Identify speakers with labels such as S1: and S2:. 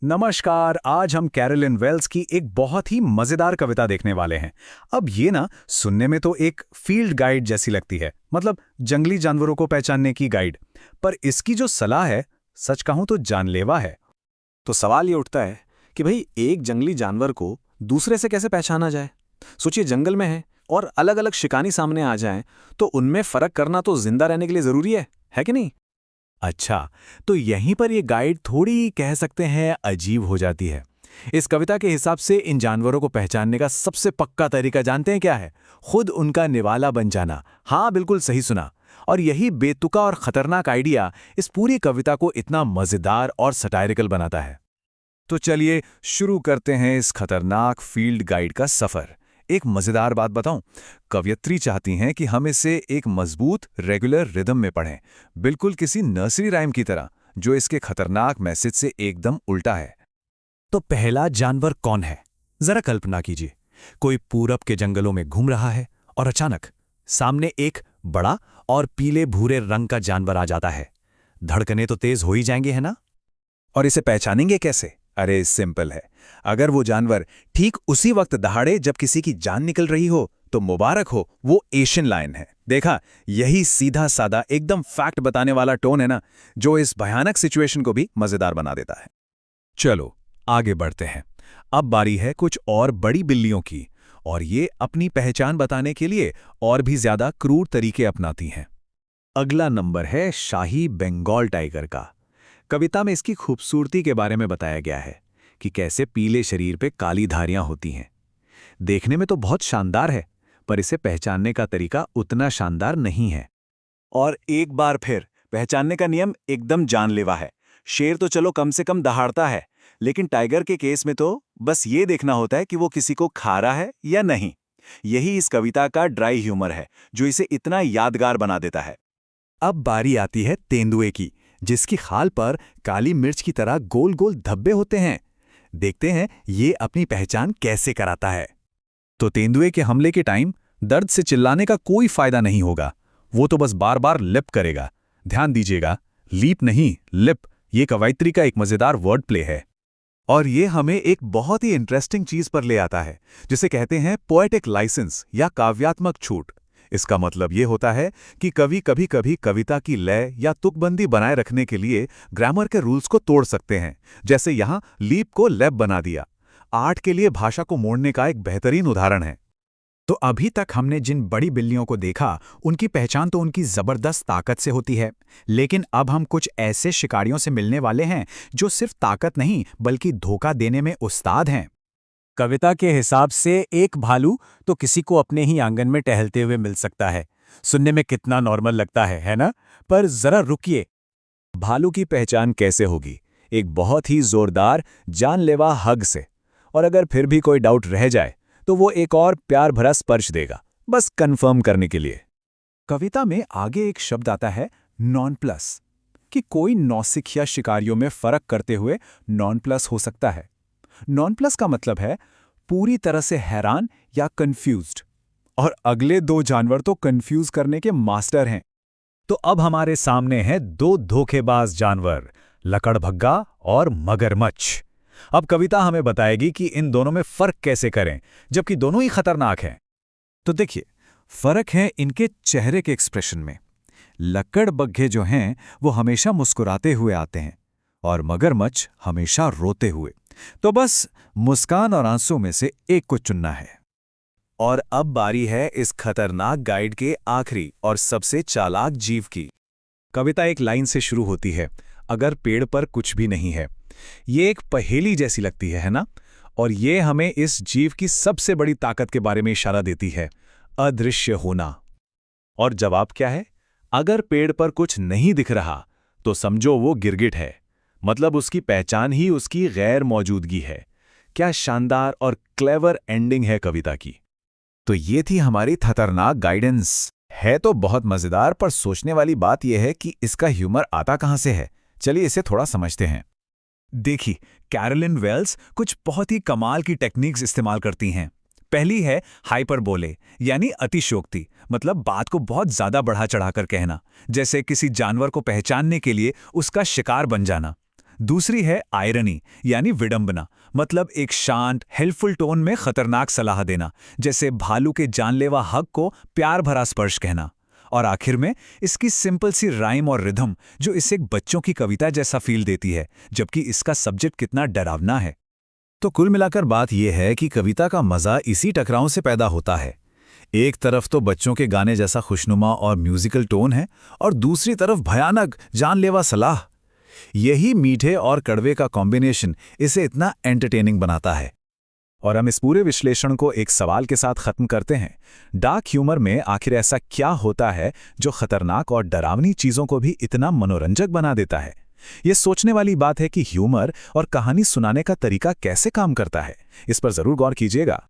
S1: नमस्कार। आज हम कैरोलिन वेल्स की एक बहुत ही मजेदार कविता देखने वाले हैं। अब ये ना सुनने में तो एक फील्ड गाइड जैसी लगती है, मतलब जंगली जानवरों को पहचानने की गाइड। पर इसकी जो सलाह है, सच कहूं तो जानलेवा है।
S2: तो सवाल ये उठता है कि भाई एक जंगली जानवर को दूसरे से कैसे पहचाना जाए। सोचिए जंगल में है और अलग अलग शिकारी सामने आ जाएं तो उनमें फर्क करना तो जिंदा रहने के लिए जरूरी है कि नहीं।
S1: अच्छा, तो यहीं पर ये गाइड थोड़ी कह सकते हैं अजीब हो जाती है। इस कविता के हिसाब से इन जानवरों को पहचानने का सबसे पक्का तरीका जानते हैं क्या है? खुद उनका निवाला बन जाना। हाँ, बिल्कुल सही सुना। और यही बेतुका और खतरनाक आइडिया इस पूरी कविता को इतना मजेदार और सटायरिकल बनाता है। तो चलिए शुरू करते हैं इस खतरनाक फील्ड गाइड का सफर। एक मजेदार बात बताऊं, कवयित्री चाहती हैं कि हम इसे एक मजबूत रेगुलर रिदम में पढ़ें, बिल्कुल किसी नर्सरी राइम की तरह, जो इसके खतरनाक मैसेज से एकदम उल्टा है। तो पहला जानवर कौन है? जरा कल्पना कीजिए, कोई पूरब के जंगलों में घूम रहा है और अचानक सामने एक बड़ा और पीले भूरे रंग का जानवर आ जाता है। धड़कनें तो तेज हो ही जाएंगे, है ना? और इसे पहचानेंगे कैसे? अरे सिंपल है। अगर वो जानवर ठीक उसी वक्त दहाड़े जब किसी की जान निकल रही हो, तो मुबारक हो, वो एशियन लायन है। देखा, यही सीधा साधा एकदम फैक्ट बताने वाला टोन है ना, जो इस भयानक सिचुएशन को भी मजेदार बना देता है। चलो आगे बढ़ते हैं। अब बारी है कुछ और बड़ी बिल्लियों की, और ये अपनी पहचान बताने के लिए और भी ज्यादा क्रूर तरीके अपनाती हैं। अगला नंबर है शाही बंगाल टाइगर का। कविता में इसकी खूबसूरती के बारे में बताया गया है कि कैसे पीले शरीर पे काली धारियां होती हैं। देखने में तो बहुत शानदार है, पर इसे पहचानने का तरीका उतना शानदार नहीं है।
S2: और एक बार फिर पहचानने का नियम एकदम जानलेवा है। शेर तो चलो कम से कम दहाड़ता है, लेकिन टाइगर के केस में तो बस ये देखना होता है कि वो किसी को खा रहा है या नहीं। यही इस कविता का ड्राई ह्यूमर है, जो इसे इतना यादगार बना देता है।
S1: अब बारी आती है तेंदुए की, जिसकी खाल पर काली मिर्च की तरह गोल गोल धब्बे होते हैं। देखते हैं ये अपनी पहचान कैसे कराता है। तो तेंदुए के हमले के टाइम दर्द से चिल्लाने का कोई फायदा नहीं होगा, वो तो बस बार बार लिप करेगा। ध्यान दीजिएगा, लीप नहीं लिप, ये कवयित्री का एक मजेदार वर्ड प्ले है। और ये हमें एक बहुत ही इंटरेस्टिंग चीज पर ले आता है, जिसे कहते हैं पोएटिक लाइसेंस या काव्यात्मक छूट। इसका मतलब ये होता है कि कवि कभी कभी कविता की लय या तुकबंदी बनाए रखने के लिए ग्रामर के रूल्स को तोड़ सकते हैं। जैसे यहाँ लीप को लैप बना दिया। आर्ट के लिए भाषा को मोड़ने का एक बेहतरीन उदाहरण है। तो अभी तक हमने जिन बड़ी बिल्लियों को देखा, उनकी पहचान तो उनकी जबरदस्त ताकत से होती है। लेकिन अब हम कुछ ऐसे शिकारियों से मिलने वाले हैं जो सिर्फ ताकत नहीं बल्कि धोखा देने में उस्ताद हैं। कविता के हिसाब से एक भालू तो किसी को अपने ही आंगन में टहलते हुए मिल सकता है। सुनने में कितना नॉर्मल लगता है ना? पर जरा रुकिए, भालू की पहचान कैसे होगी? एक बहुत ही जोरदार जानलेवा हग से। और अगर फिर भी कोई डाउट रह जाए, तो वो एक और प्यार भरा स्पर्श देगा, बस कंफर्म करने के लिए। कविता में आगे एक शब्द आता है नॉन प्लस, कि कोई नौसिखिया शिकारियों में फर्क करते हुए नॉन प्लस हो सकता है। नॉन प्लस का मतलब है पूरी तरह से हैरान या कंफ्यूज्ड। और अगले दो जानवर तो कंफ्यूज करने के मास्टर हैं। तो अब हमारे सामने हैं दो धोखेबाज जानवर, लकड़भग्गा और मगरमच्छ। अब कविता हमें बताएगी कि इन दोनों में फर्क कैसे करें, जबकि दोनों ही खतरनाक हैं। तो देखिए, फर्क है इनके चेहरे के एक्सप्रेशन में। लकड़बग्घे जो हैं वो हमेशा मुस्कुराते हुए आते हैं, और मगरमच्छ हमेशा रोते हुए। तो बस मुस्कान और आंसू में से एक को चुनना है। और अब बारी है इस खतरनाक गाइड के आखिरी और सबसे चालाक जीव की। कविता एक लाइन से शुरू होती है, अगर पेड़ पर कुछ भी नहीं है। ये एक पहेली जैसी लगती है ना? और ये हमें इस जीव की सबसे बड़ी ताकत के बारे में इशारा देती है, अदृश्य होना। और जवाब क्या है? अगर पेड़ पर कुछ नहीं दिख रहा, तो समझो वो गिरगिट है। मतलब उसकी पहचान ही उसकी गैर मौजूदगी है। क्या शानदार और क्लेवर एंडिंग है कविता की। तो ये थी हमारी खतरनाक गाइडेंस। है तो बहुत मजेदार, पर सोचने वाली बात यह है कि इसका ह्यूमर आता कहां से है। चलिए इसे थोड़ा समझते हैं। देखिए, कैरोलिन वेल्स कुछ बहुत ही कमाल की टेक्निक्स इस्तेमाल करती हैं। पहली है हाइपरबोले, यानी अतिशयोक्ति, मतलब बात को बहुत ज्यादा बढ़ा चढ़ाकर कहना, जैसे किसी जानवर को पहचानने के लिए उसका शिकार बन जाना। दूसरी है आयरनी यानी विडंबना, मतलब एक शांत हेल्पफुल टोन में खतरनाक सलाह देना, जैसे भालू के जानलेवा हक को प्यार भरा स्पर्श कहना। और आखिर में इसकी सिंपल सी राइम और रिदम जो इसे एक बच्चों की कविता जैसा फील देती है, जबकि इसका सब्जेक्ट कितना डरावना है।
S3: तो कुल मिलाकर बात यह है कि कविता का मजा इसी टकराव से पैदा होता है। एक तरफ तो बच्चों के गाने जैसा खुशनुमा और म्यूजिकल टोन है, और दूसरी तरफ भयानक जानलेवा सलाह। यही मीठे और कड़वे का कॉम्बिनेशन इसे इतना एंटरटेनिंग बनाता है।
S1: और हम इस पूरे विश्लेषण को एक सवाल के साथ खत्म करते हैं। डार्क ह्यूमर में आखिर ऐसा क्या होता है जो खतरनाक और डरावनी चीजों को भी इतना मनोरंजक बना देता है? ये सोचने वाली बात है कि ह्यूमर और कहानी सुनाने का तरीका कैसे काम करता है। इस पर जरूर गौर कीजिएगा।